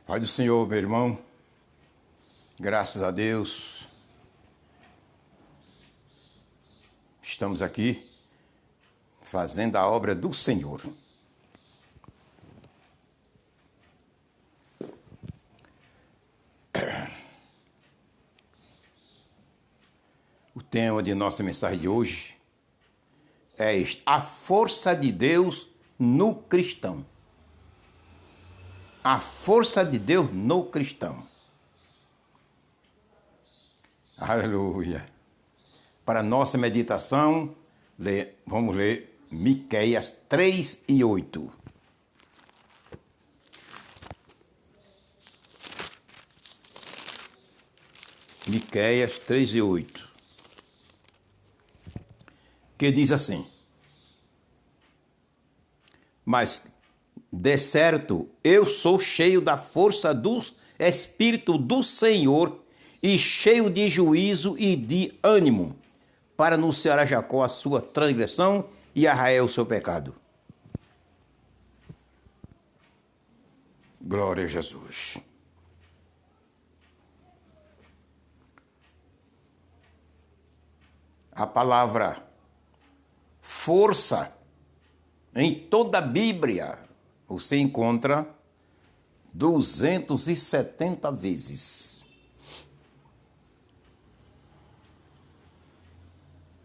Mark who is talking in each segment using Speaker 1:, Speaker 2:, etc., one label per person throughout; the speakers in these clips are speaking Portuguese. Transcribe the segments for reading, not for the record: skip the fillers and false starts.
Speaker 1: Pai do Senhor, meu irmão, graças a Deus, estamos aqui fazendo a obra do Senhor. O tema de nossa mensagem de hoje é a força de Deus no cristão. A força de Deus no cristão. Aleluia. Para nossa meditação, vamos ler Miqueias 3:8. Miqueias 3:8. Que diz assim: Mas, de certo, eu sou cheio da força do Espírito do Senhor e cheio de juízo e de ânimo, para anunciar a Jacó a sua transgressão e a Israel o seu pecado. Glória a Jesus. A palavra força em toda a Bíblia você encontra 270 vezes.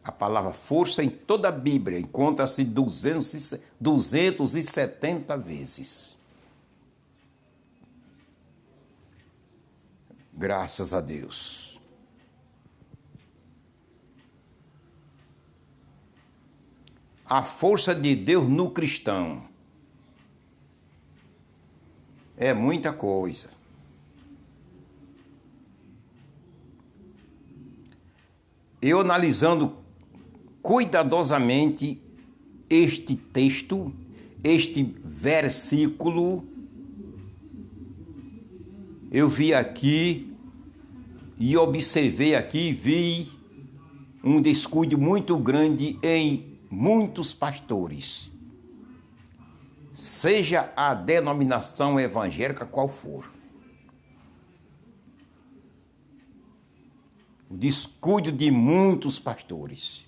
Speaker 1: A palavra força em toda a Bíblia encontra-se 270 vezes. Graças a Deus. A força de Deus no cristão é muita coisa. Eu analisando cuidadosamente este texto, este versículo, eu vi aqui e observei aqui, vi um descuido muito grande em muitos pastores, seja a denominação evangélica qual for. O descuido de muitos pastores.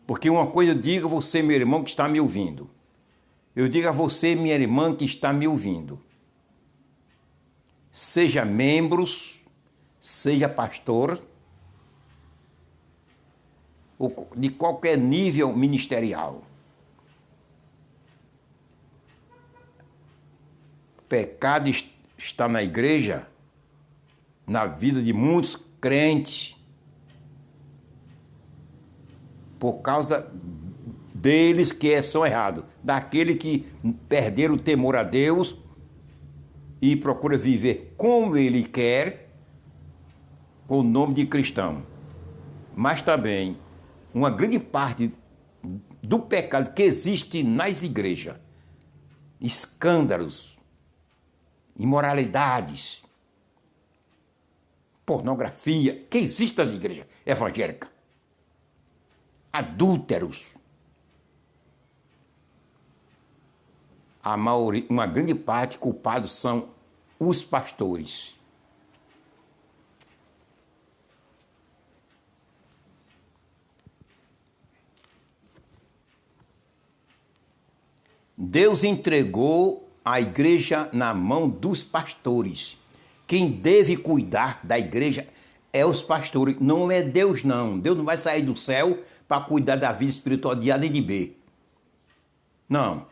Speaker 1: Porque uma coisa eu digo a você, meu irmão, que está me ouvindo. Eu digo a você, minha irmã, que está me ouvindo. Seja membros, seja pastor, ou de qualquer nível ministerial. O pecado está na igreja, na vida de muitos crentes, por causa deles que são errados, daquele que perderam o temor a Deus e procura viver como ele quer, com o nome de cristão. Mas também uma grande parte do pecado que existe nas igrejas, escândalos, imoralidades, pornografia, que existe nas igrejas evangélicas, adúlteros. A maioria, uma grande parte culpados são os pastores. Deus entregou a igreja na mão dos pastores. Quem deve cuidar da igreja é os pastores, não é Deus não. Deus não vai sair do céu para cuidar da vida espiritual de A nem de B. Não.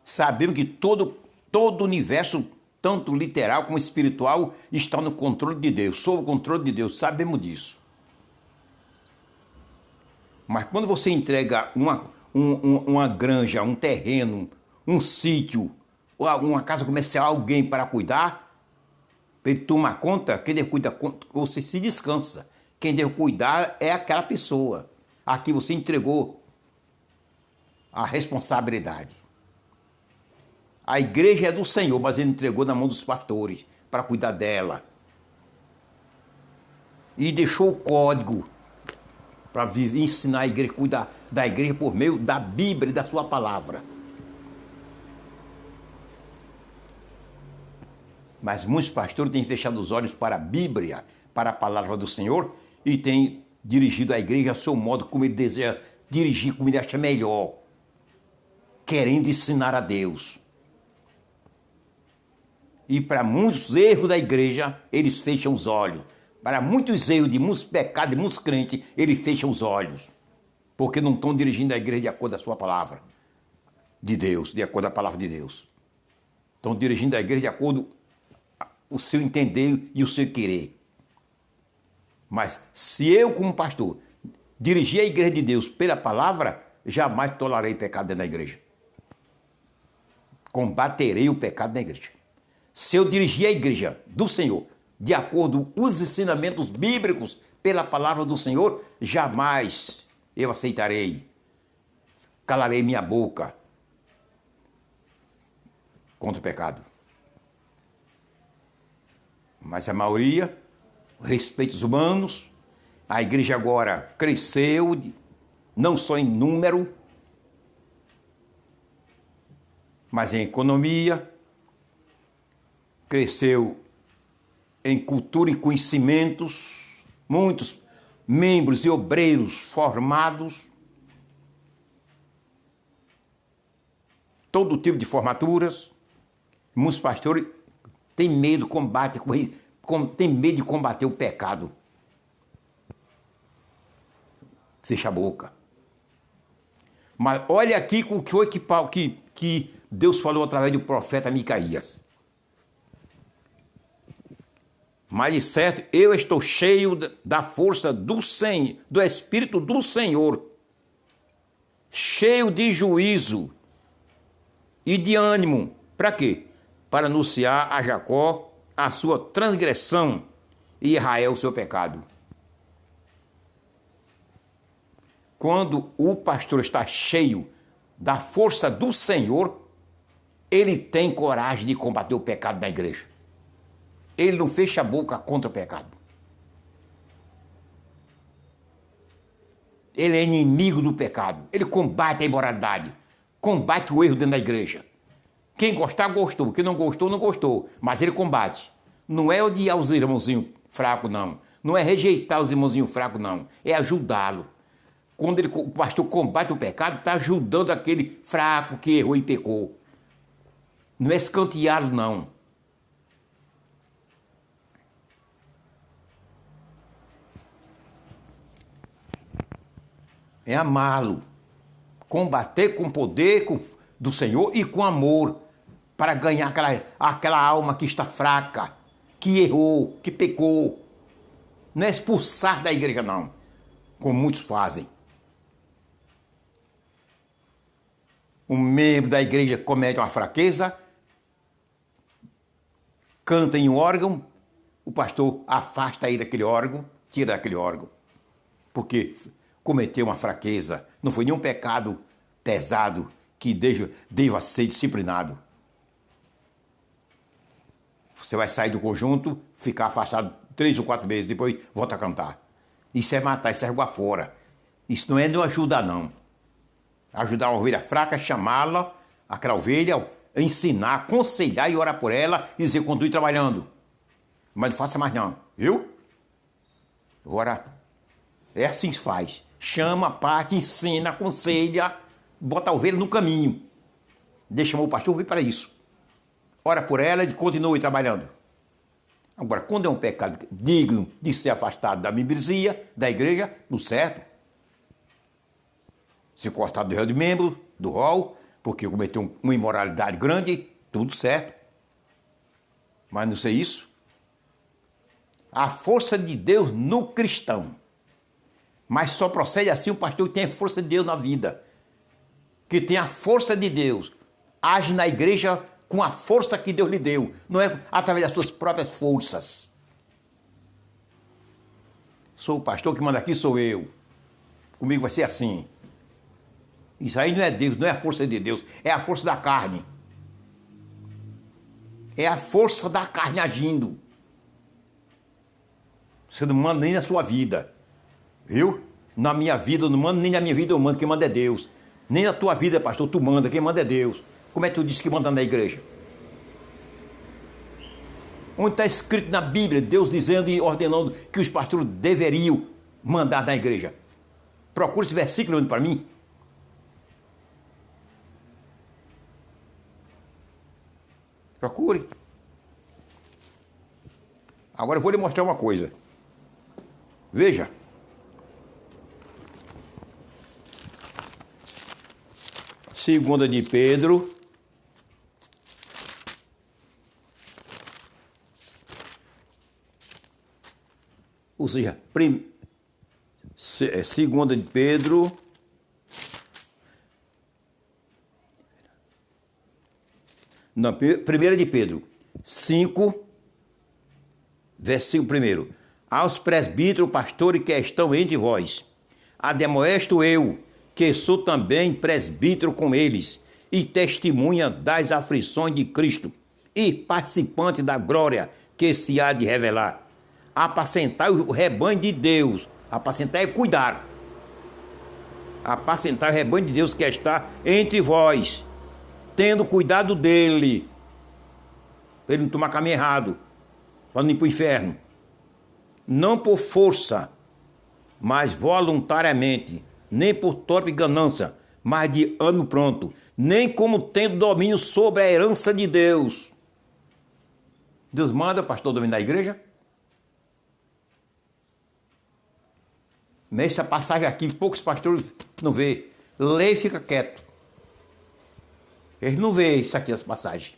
Speaker 1: Sabemos que todo o universo, tanto literal como espiritual, está no controle de Deus, sob o controle de Deus, sabemos disso. Mas quando você entrega uma granja, um terreno, um sítio, ou uma casa comercial, alguém para cuidar, para ele tomar conta, quem deve cuidar, você se descansa. Quem deve cuidar é aquela pessoa a que você entregou a responsabilidade. A igreja é do Senhor, mas ele entregou na mão dos pastores para cuidar dela. E deixou o código para ensinar a igreja, cuidar da igreja por meio da Bíblia e da sua palavra. Mas muitos pastores têm fechado os olhos para a Bíblia, para a palavra do Senhor, e têm dirigido a igreja ao seu modo, como ele deseja dirigir, como ele acha melhor, querendo ensinar a Deus. E para muitos erros da igreja, eles fecham os olhos. Para muitos erros de muitos pecados, de muitos crentes, eles fecham os olhos. Porque não estão dirigindo a igreja de acordo com a sua palavra de Deus, de acordo com a palavra de Deus. Estão dirigindo a igreja de acordo com o seu entender e o seu querer. Mas se eu, como pastor, dirigir a igreja de Deus pela palavra, jamais tolerarei pecado dentro da igreja. Combaterei o pecado na igreja. Se eu dirigir a igreja do Senhor de acordo com os ensinamentos bíblicos pela palavra do Senhor, jamais eu aceitarei, calarei minha boca contra o pecado. Mas a maioria, respeitos humanos, a igreja agora cresceu, não só em número, mas em economia, cresceu em cultura e conhecimentos, muitos membros e obreiros formados, todo tipo de formaturas. Muitos pastores têm medo, têm medo de combater o pecado. Fecha a boca. Mas olha aqui o que foi que Deus falou através do profeta Micaías. Mas de certo, eu estou cheio da força do Senhor, do Espírito do Senhor, cheio de juízo e de ânimo. Para quê? Para anunciar a Jacó a sua transgressão e Israel o seu pecado. Quando o pastor está cheio da força do Senhor, ele tem coragem de combater o pecado na igreja. Ele não fecha a boca contra o pecado. Ele é inimigo do pecado. Ele combate a imoralidade. Combate o erro dentro da igreja. Quem gostar, gostou. Quem não gostou, não gostou. Mas ele combate. Não é odiar os irmãozinhos fracos, não. Não é rejeitar os irmãozinhos fracos, não. É ajudá-lo. Quando o pastor combate o pecado, está ajudando aquele fraco que errou e pecou. Não é escanteá-lo, não. É amá-lo, combater com o poder do Senhor e com amor, para ganhar aquela alma que está fraca, que errou, que pecou. Não é expulsar da igreja, não, como muitos fazem. Um membro da igreja comete uma fraqueza, canta em um órgão, o pastor afasta ele daquele órgão, tira daquele órgão, porque cometeu uma fraqueza, não foi nenhum pecado pesado que deva ser disciplinado. Você vai sair do conjunto, ficar afastado 3 ou 4 meses, depois volta a cantar. Isso é matar, isso é jogar fora. Isso não é não ajudar, não. Ajudar uma ovelha fraca, chamá-la, aquela ovelha, ensinar, aconselhar e orar por ela e dizer, continue trabalhando. Mas não faça mais não, viu? Agora, é assim que se faz. Chama, parte, ensina, aconselha, bota a ovelha no caminho. Deixa o pastor vir para isso. Ora por ela e continue trabalhando. Agora, quando é um pecado digno de ser afastado da membresia, da igreja, tudo certo. Se cortado do réu de membro, do rol, porque cometeu uma imoralidade grande, tudo certo. Mas não sei isso. A força de Deus no cristão. Mas só procede assim o pastor que tem a força de Deus na vida. Que tem a força de Deus. Age na igreja com a força que Deus lhe deu. Não é através das suas próprias forças. Sou o pastor que manda aqui, sou eu. Comigo vai ser assim. Isso aí não é Deus, não é a força de Deus. É a força da carne. É a força da carne agindo. Você não manda nem na sua vida. Viu? Na minha vida eu não mando, nem na minha vida eu mando, quem manda é Deus. Nem na tua vida, pastor, tu manda, quem manda é Deus. Como é que tu disse que manda na igreja? Onde está escrito na Bíblia, Deus dizendo e ordenando que os pastores deveriam mandar na igreja? Procura esse versículo para mim. Procure. Agora eu vou lhe mostrar uma coisa. Veja. Segunda de Pedro. Ou seja, segunda de Pedro. Não, primeira de Pedro 5, versículo 1. Aos presbíteros, pastores que estão entre vós, ademoesto eu, que sou também presbítero com eles, e testemunha das aflições de Cristo, e participante da glória que se há de revelar. Apacentai o rebanho de Deus. Apacentar é cuidar. Apacentar o rebanho de Deus que está entre vós, tendo cuidado dele, para ele não tomar caminho errado, para não ir para o inferno. Não por força, mas voluntariamente, nem por torpe ganância, mas de ânimo pronto, nem como tendo domínio sobre a herança de Deus. Deus manda o pastor dominar a igreja? Nessa passagem aqui, poucos pastores não vê. Lê e fica quieto. Eles não vê isso aqui, essa passagem.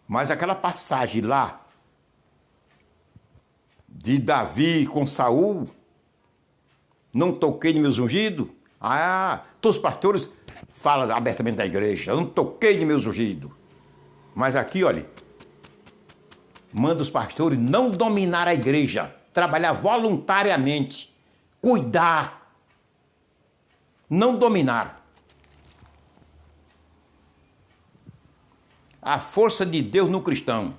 Speaker 1: Mas aquela passagem lá, de Davi com Saul, não toquei nos meus ungidos. Todos os pastores falam abertamente da igreja, eu não toquei nos meus ungidos. Mas aqui, olha, manda os pastores não dominar a igreja, trabalhar voluntariamente, cuidar, não dominar. A força de Deus no cristão,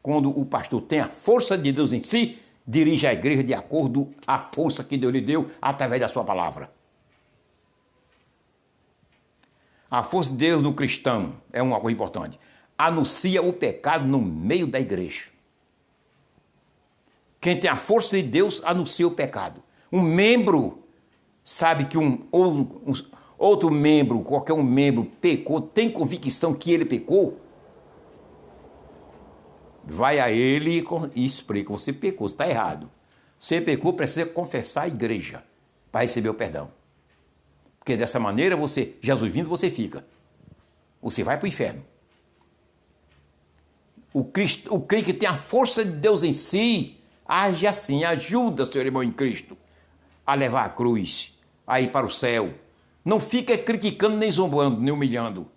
Speaker 1: quando o pastor tem a força de Deus em si, dirige a igreja de acordo com a força que Deus lhe deu através da sua palavra. A força de Deus no cristão é uma coisa importante. Anuncia o pecado no meio da igreja. Quem tem a força de Deus anuncia o pecado. Um membro sabe que outro membro, qualquer um membro pecou, tem convicção que ele pecou, vai a ele e explica, você pecou, você está errado. Você pecou, precisa confessar a igreja para receber o perdão. Porque dessa maneira, Jesus vindo, você fica. Você vai para o inferno. O crente que tem a força de Deus em si, age assim, ajuda seu irmão em Cristo a levar a cruz, a ir para o céu. Não fica criticando, nem zombando, nem humilhando.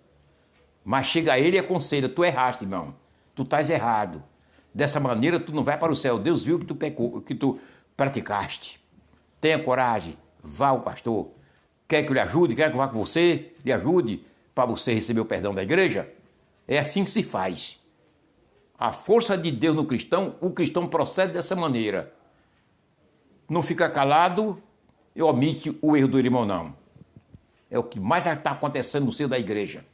Speaker 1: Mas chega a ele e aconselha, tu erraste, irmão. Tu estás errado. Dessa maneira, tu não vai para o céu. Deus viu que tu pecou, que tu praticaste. Tenha coragem, vá ao pastor. Quer que eu lhe ajude? Quer que eu vá com você? Lhe ajude para você receber o perdão da igreja? É assim que se faz. A força de Deus no cristão, o cristão procede dessa maneira. Não fica calado e omite o erro do irmão, não. É o que mais está acontecendo no seio da igreja.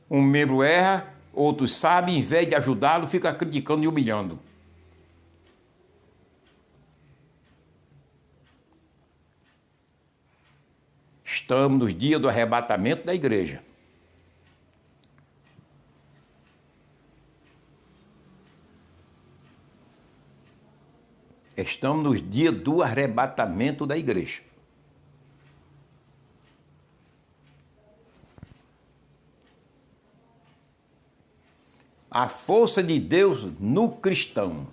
Speaker 1: Um membro erra, outros sabem, em vez de ajudá-lo, fica criticando e humilhando. Estamos nos dias do arrebatamento da igreja. Estamos nos dias do arrebatamento da igreja. A força de Deus no cristão.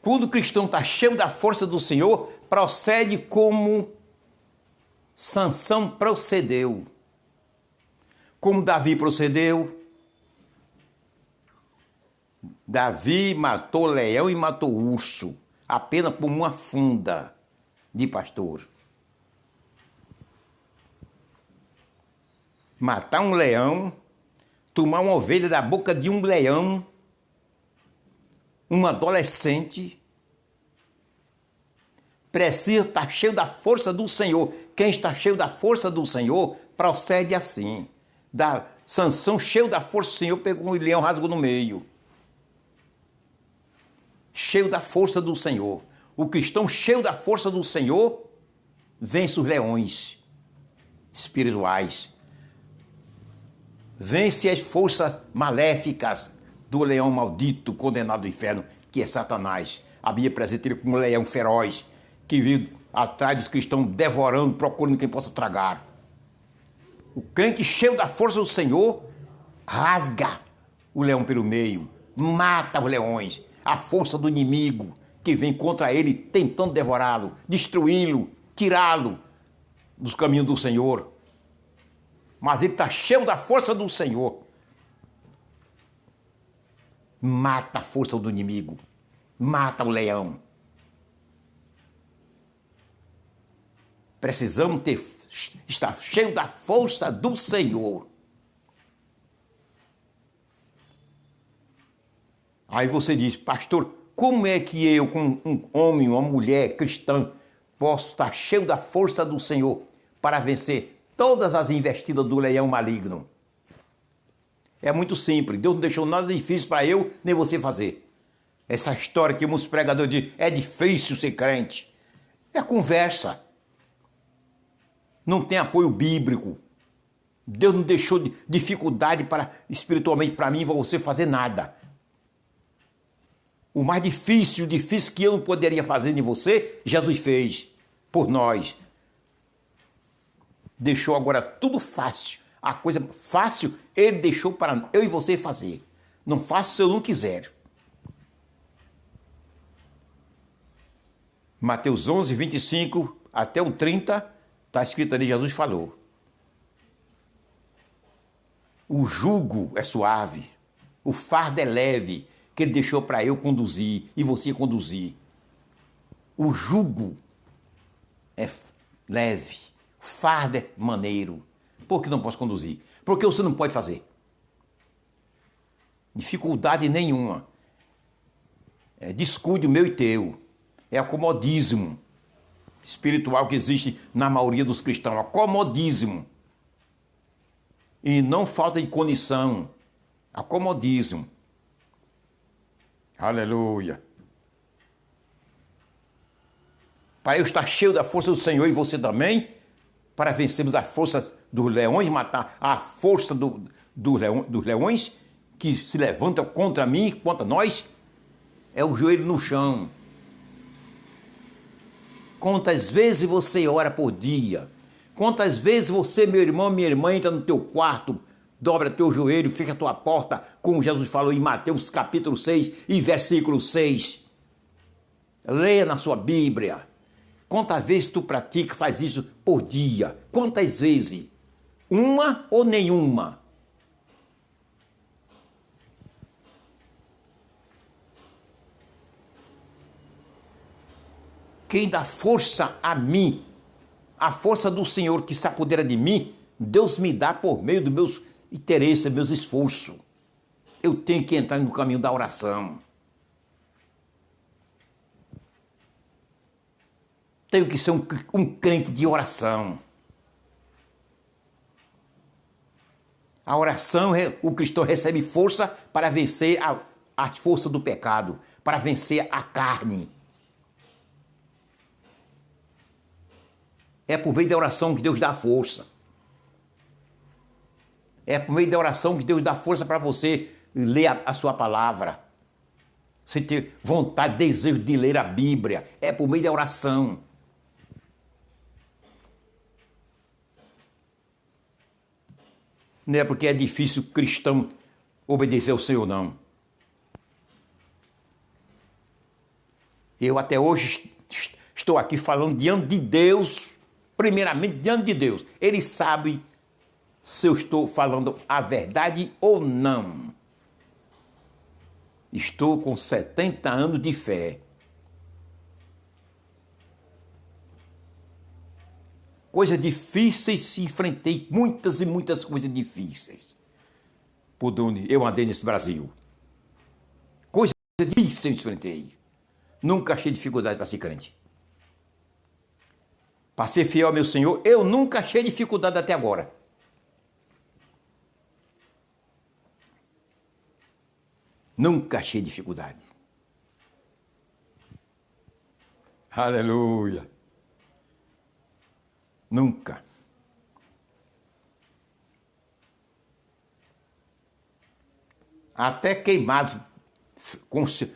Speaker 1: Quando o cristão está cheio da força do Senhor, procede como Sansão procedeu. Como Davi procedeu. Davi matou leão e matou urso, apenas por uma funda de pastor. matar um leão, tomar uma ovelha da boca de um leão, um adolescente, precisa estar cheio da força do Senhor. Quem está cheio da força do Senhor procede assim. Sansão, cheio da força do Senhor, pegou um leão, rasgou no meio. Cheio da força do Senhor. O cristão cheio da força do Senhor vence os leões espirituais. Vence as forças maléficas do leão maldito, condenado ao inferno, que é Satanás. A Bíblia apresenta ele como um leão feroz, que vive atrás dos cristãos, devorando, procurando quem possa tragar. O crente cheio da força do Senhor rasga o leão pelo meio, mata os leões, a força do inimigo que vem contra ele, tentando devorá-lo, destruí-lo, tirá-lo dos caminhos do Senhor. Mas ele está cheio da força do Senhor. Mata a força do inimigo, mata o leão. Precisamos estar cheio da força do Senhor. Aí você diz, pastor, como é que eu, como um homem, uma mulher cristã, posso estar cheio da força do Senhor para vencer todas as investidas do leão maligno? É muito simples. Deus não deixou nada difícil para eu nem você fazer. Essa história que muitos pregadores dizem, é difícil ser crente. É conversa. Não tem apoio bíblico. Deus não deixou dificuldade espiritualmente para mim e para você fazer nada. O mais difícil que eu não poderia fazer em você, Jesus fez por nós. Deixou agora tudo fácil. A coisa fácil, ele deixou para eu e você fazer. Não faço se eu não quiser. Mateus 11, 25 até o 30, está escrito ali, Jesus falou. O jugo é suave, o fardo é leve, que ele deixou para eu conduzir e você conduzir. O jugo é leve, o fardo é maneiro. Por que não posso conduzir? Porque você não pode fazer. Dificuldade nenhuma. É descuido meu e teu. É acomodismo espiritual que existe na maioria dos cristãos. Acomodismo. E não falta de condição. Acomodismo. Aleluia. Para eu estar cheio da força do Senhor e você também, para vencermos as forças dos leões, matar a força dos leões que se levantam contra mim, contra nós, é o joelho no chão. Quantas vezes você ora por dia? Quantas vezes você, meu irmão, minha irmã, entra no teu quarto, dobra teu joelho, fecha a tua porta, como Jesus falou em Mateus capítulo 6 e versículo 6. Leia na sua Bíblia. Quantas vezes tu pratica, faz isso por dia? Quantas vezes? Uma ou nenhuma? Quem dá força a mim, a força do Senhor que se apodera de mim, Deus me dá por meio dos meus interesses, meus esforços. Eu tenho que entrar no caminho da oração. Tenho que ser um crente de oração. A oração, o cristão recebe força para vencer a força do pecado, para vencer a carne. É por meio da oração que Deus dá força. É por meio da oração que Deus dá força para você ler a sua palavra. Você ter vontade, desejo de ler a Bíblia. É por meio da oração. Não é porque é difícil o cristão obedecer ao Senhor, não. Eu até hoje estou aqui falando diante de Deus, primeiramente diante de Deus. Ele sabe se eu estou falando a verdade ou não. Estou com 70 anos de fé. Coisas difíceis, enfrentei muitas e muitas coisas difíceis. Por onde eu andei nesse Brasil. Coisas difíceis eu enfrentei. Nunca achei dificuldade para ser crente. Para ser fiel ao meu Senhor, eu nunca achei dificuldade até agora. Nunca achei dificuldade. Aleluia. Nunca. Até queimado,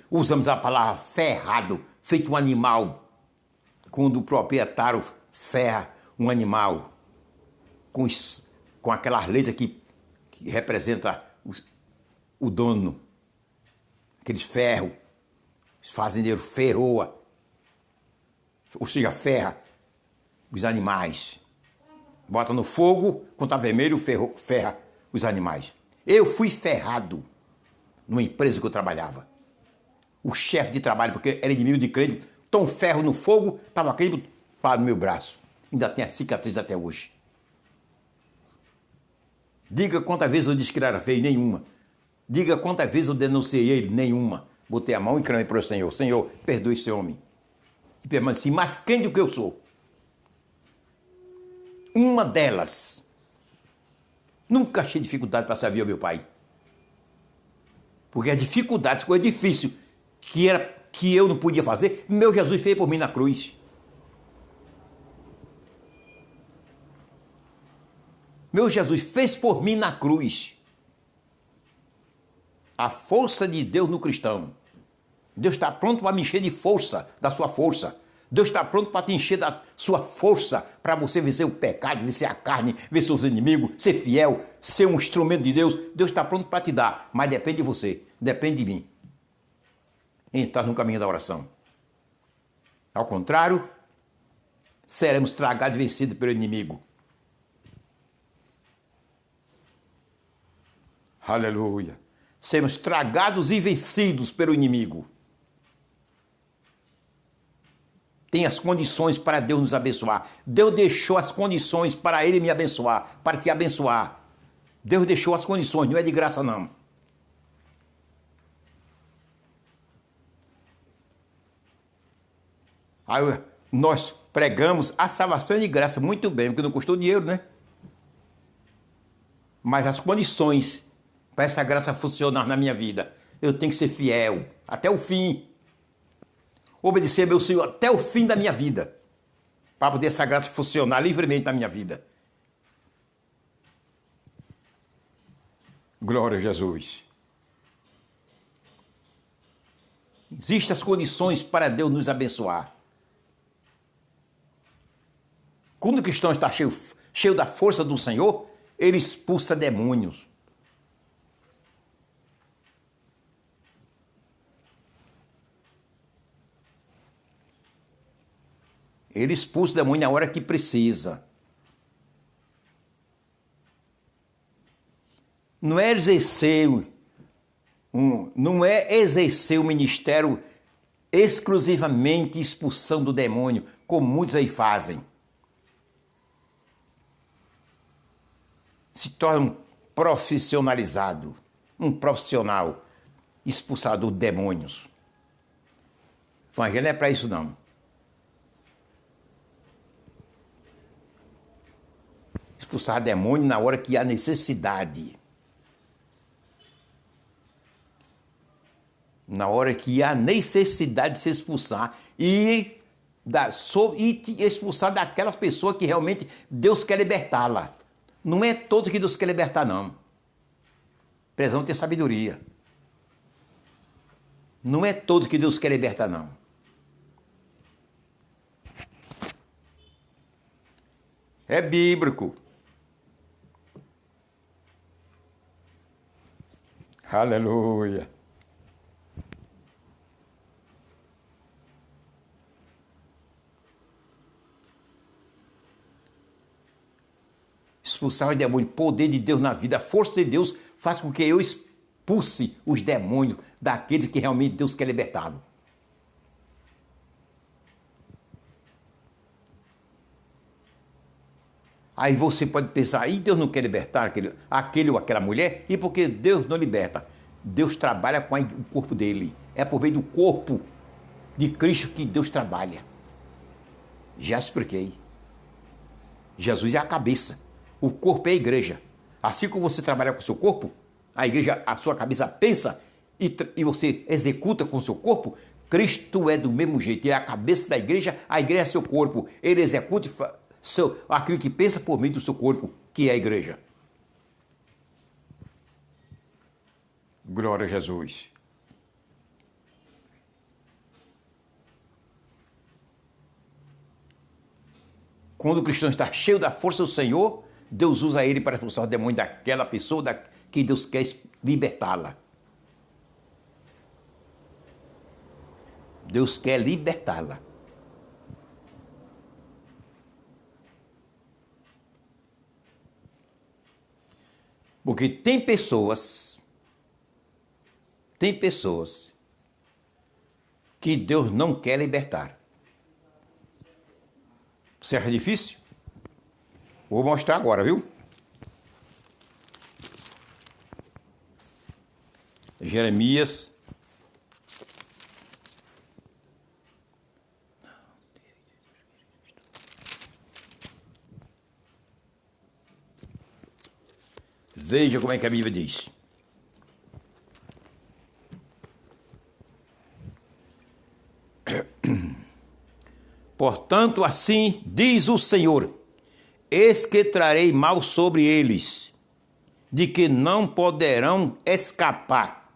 Speaker 1: usamos a palavra ferrado, feito um animal, quando o proprietário ferra um animal com aquela letra que representa o dono, aqueles ferros, os fazendeiros ferroa, ou seja, ferra os animais. Bota no fogo, quando está vermelho, ferra os animais. Eu fui ferrado numa empresa que eu trabalhava. O chefe de trabalho, porque era inimigo de crente, tom ferro no fogo, estava queimando para no meu braço. Ainda tem a cicatriz até hoje. Diga quantas vezes eu disse que ele era feio, nenhuma. Diga quantas vezes eu denunciei ele, nenhuma. Botei a mão e clamei para o Senhor. Senhor, perdoe esse homem. E permaneci mais quente do que eu sou. Uma delas. Nunca achei dificuldade para servir ao meu pai. Porque a dificuldade, coisa difícil, que eu não podia fazer, meu Jesus fez por mim na cruz. Meu Jesus fez por mim na cruz. A força de Deus no cristão. Deus está pronto para me encher de força, da sua força. Deus está pronto para te encher da sua força, para você vencer o pecado, vencer a carne, vencer os inimigos, ser fiel, ser um instrumento de Deus. Deus está pronto para te dar, mas depende de você, depende de mim. Entrar no caminho da oração. Ao contrário, seremos tragados e vencidos pelo inimigo. Aleluia. Seremos tragados e vencidos pelo inimigo. Tem as condições para Deus nos abençoar. Deus deixou as condições para Ele me abençoar, para te abençoar. Deus deixou as condições, não é de graça não. Aí nós pregamos a salvação de graça, muito bem, porque não custou dinheiro, né? Mas as condições para essa graça funcionar na minha vida, eu tenho que ser fiel até o fim. Obedecer meu Senhor até o fim da minha vida, para poder essa graça funcionar livremente na minha vida. Glória a Jesus. Existem as condições para Deus nos abençoar. Quando o cristão está cheio da força do Senhor, ele expulsa demônios. Ele expulsa o demônio na hora que precisa. Não é exercer o ministério exclusivamente expulsão do demônio, como muitos aí fazem. Se torna um profissionalizado, um profissional expulsador de demônios. O evangelho não é para isso não. Expulsar demônio na hora que há necessidade. Na hora que há necessidade de se expulsar e expulsar daquelas pessoas que realmente Deus quer libertá-la. Não é todos que Deus quer libertar, não. Precisamos ter sabedoria. Não é todos que Deus quer libertar, não. É bíblico. Aleluia. Expulsar os demônios, poder de Deus na vida, a força de Deus faz com que eu expulse os demônios daqueles que realmente Deus quer libertá-lo. Aí você pode pensar, e Deus não quer libertar aquele ou aquela mulher? E por que Deus não liberta? Deus trabalha com o corpo dele. É por meio do corpo de Cristo que Deus trabalha. Já expliquei. Jesus é a cabeça. O corpo é a igreja. Assim como você trabalha com o seu corpo, a igreja, a sua cabeça pensa e você executa com o seu corpo, Cristo é do mesmo jeito. Ele é a cabeça da igreja, a igreja é seu corpo. Ele executa aquilo que pensa por meio do seu corpo, que é a igreja. Glória a Jesus. Quando o cristão está cheio da força do Senhor, Deus usa ele para expulsar o demônio daquela pessoa que Deus quer libertá-la. Deus quer libertá-la. Porque tem pessoas que Deus não quer libertar. Você acha difícil? Vou mostrar agora, viu? Jeremias. Veja como é que a Bíblia diz. Portanto, assim diz o Senhor: eis que trarei mal sobre eles, de que não poderão escapar,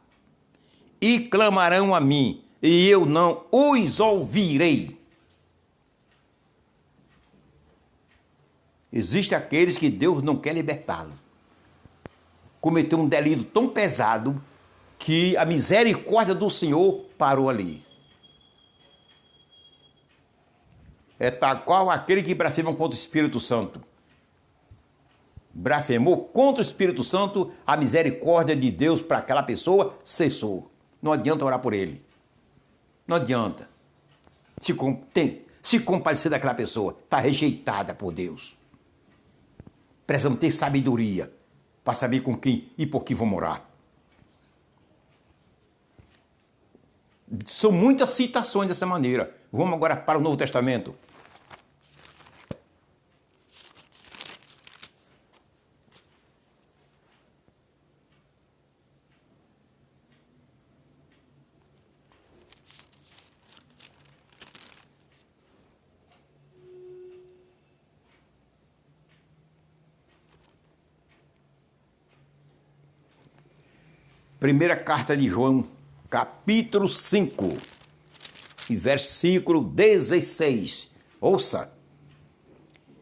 Speaker 1: e clamarão a mim, e eu não os ouvirei. Existem aqueles que Deus não quer libertá-los. Cometeu um delito tão pesado que a misericórdia do Senhor parou ali. É tal qual aquele que blasfema contra o Espírito Santo. Blasfemou contra o Espírito Santo, a misericórdia de Deus para aquela pessoa cessou. Não adianta orar por ele. Não adianta. Se compadecer daquela pessoa, está rejeitada por Deus. Precisamos ter sabedoria para saber com quem e por que vão morar. São muitas citações dessa maneira. Vamos agora para o Novo Testamento. Primeira carta de João, capítulo 5, e versículo 16. Ouça.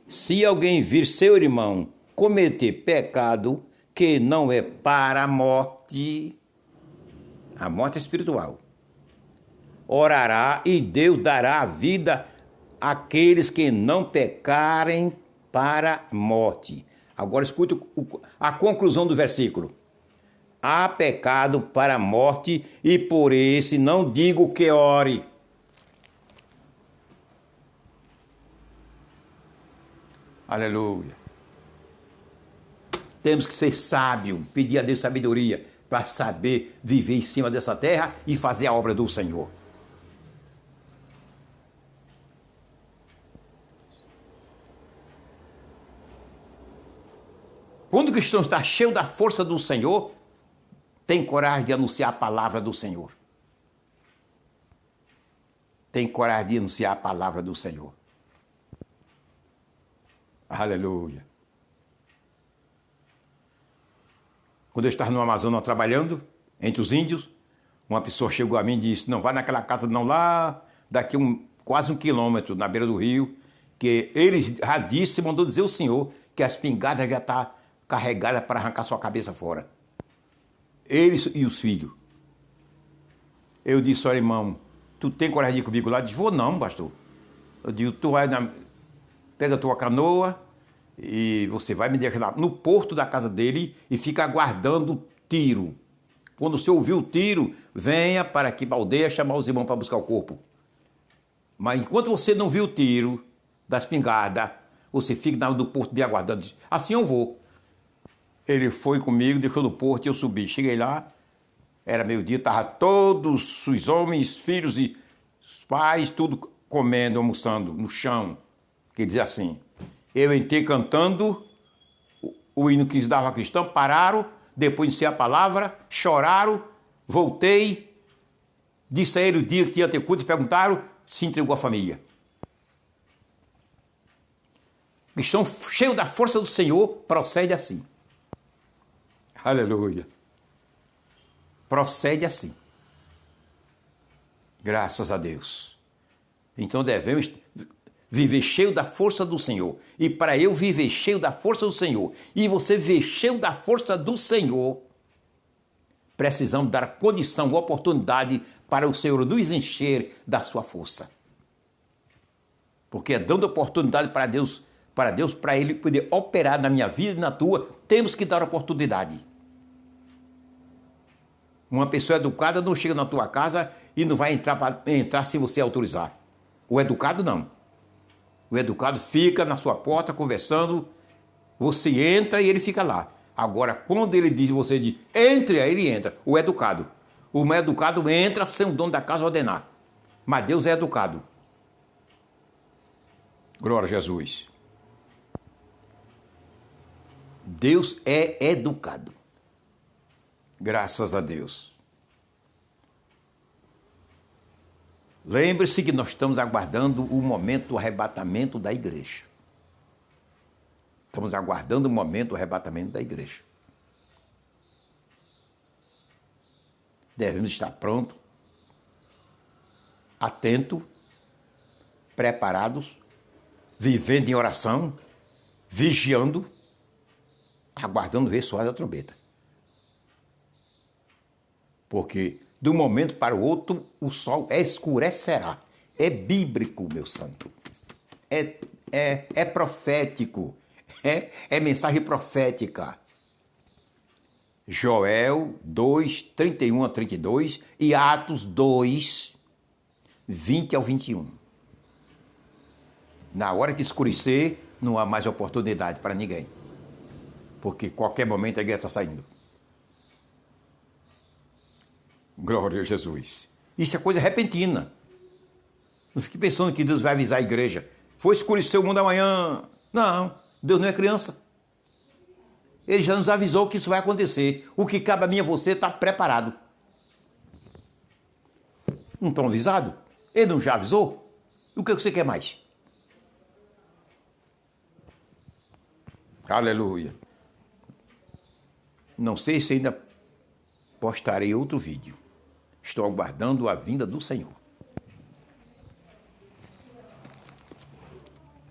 Speaker 1: Se alguém vir seu irmão cometer pecado que não é para a morte espiritual, orará e Deus dará a vida àqueles que não pecarem para a morte. Agora escute a conclusão do versículo. Há pecado para a morte, e por esse não digo que ore. Aleluia. Temos que ser sábios, pedir a Deus sabedoria para saber viver em cima dessa terra e fazer a obra do Senhor. Quando o cristão está cheio da força do Senhor, tem coragem de anunciar a palavra do Senhor. Tem coragem de anunciar a palavra do Senhor. Aleluia. Quando eu estava no Amazonas trabalhando, entre os índios, uma pessoa chegou a mim e disse: não, vai naquela casa não, lá daqui quase 1 quilômetro, na beira do rio, que ele já disse, mandou dizer o senhor, que a espingarda já está carregada para arrancar sua cabeça fora. Eles e os filhos. Eu disse: olha, irmão, tu tem coragem de ir comigo lá? Ele disse: vou não, pastor. Eu digo: tu vai, pega a tua canoa e você vai me deixar lá no porto da casa dele e fica aguardando o tiro. Quando você ouvir o tiro, venha para aqui para a aldeia chamar os irmãos para buscar o corpo. Mas enquanto você não viu o tiro da espingarda, você fique na hora do porto me aguardando. Disse, assim eu vou. Ele foi comigo, deixou no porto e eu subi. Cheguei lá, era meio-dia, estavam todos os homens, filhos e os pais, tudo comendo, almoçando no chão. Que dizia assim, eu entrei cantando o hino que dava a cristão, pararam, depois iniciei a palavra, choraram, voltei, disse a ele o dia que ia ter culto, e perguntaram se entregou à família. Cristão cheio da força do Senhor, procede assim. Aleluia. Procede assim. Graças a Deus. Então devemos viver cheio da força do Senhor. E para eu viver cheio da força do Senhor, e você viver cheio da força do Senhor, precisamos dar condição, oportunidade para o Senhor nos encher da sua força. Porque é dando oportunidade para Deus, para Ele poder operar na minha vida e na tua, temos que dar oportunidade. Uma pessoa educada não chega na tua casa e não vai entrar se você autorizar. O educado não. O educado fica na sua porta conversando, você entra e ele fica lá. Agora, quando ele diz, você diz, entre, aí ele entra. O educado. O mal educado entra sem o dono da casa ordenar. Mas Deus é educado. Glória a Jesus. Deus é educado. Graças a Deus. Lembre-se que nós estamos aguardando o momento do arrebatamento da igreja. Estamos aguardando o momento do arrebatamento da igreja. Devemos estar prontos, atentos, preparados, vivendo em oração, vigiando, aguardando ver soar a trombeta. Porque de um momento para o outro o sol escurecerá. É bíblico, meu santo. É profético. É mensagem profética. Joel 2, 31 a 32 e Atos 2, 20 ao 21. Na hora que escurecer, não há mais oportunidade para ninguém. Porque qualquer momento a igreja está saindo. Glória a Jesus. Isso é coisa repentina. Não fique pensando que Deus vai avisar a igreja. Foi escurecer o mundo amanhã. Não, Deus não é criança. Ele já nos avisou que isso vai acontecer. O que cabe a mim e a você está preparado. Não estão avisados? Ele não já avisou? O que você quer mais? Aleluia. Não sei se ainda postarei outro vídeo. Estou aguardando a vinda do Senhor.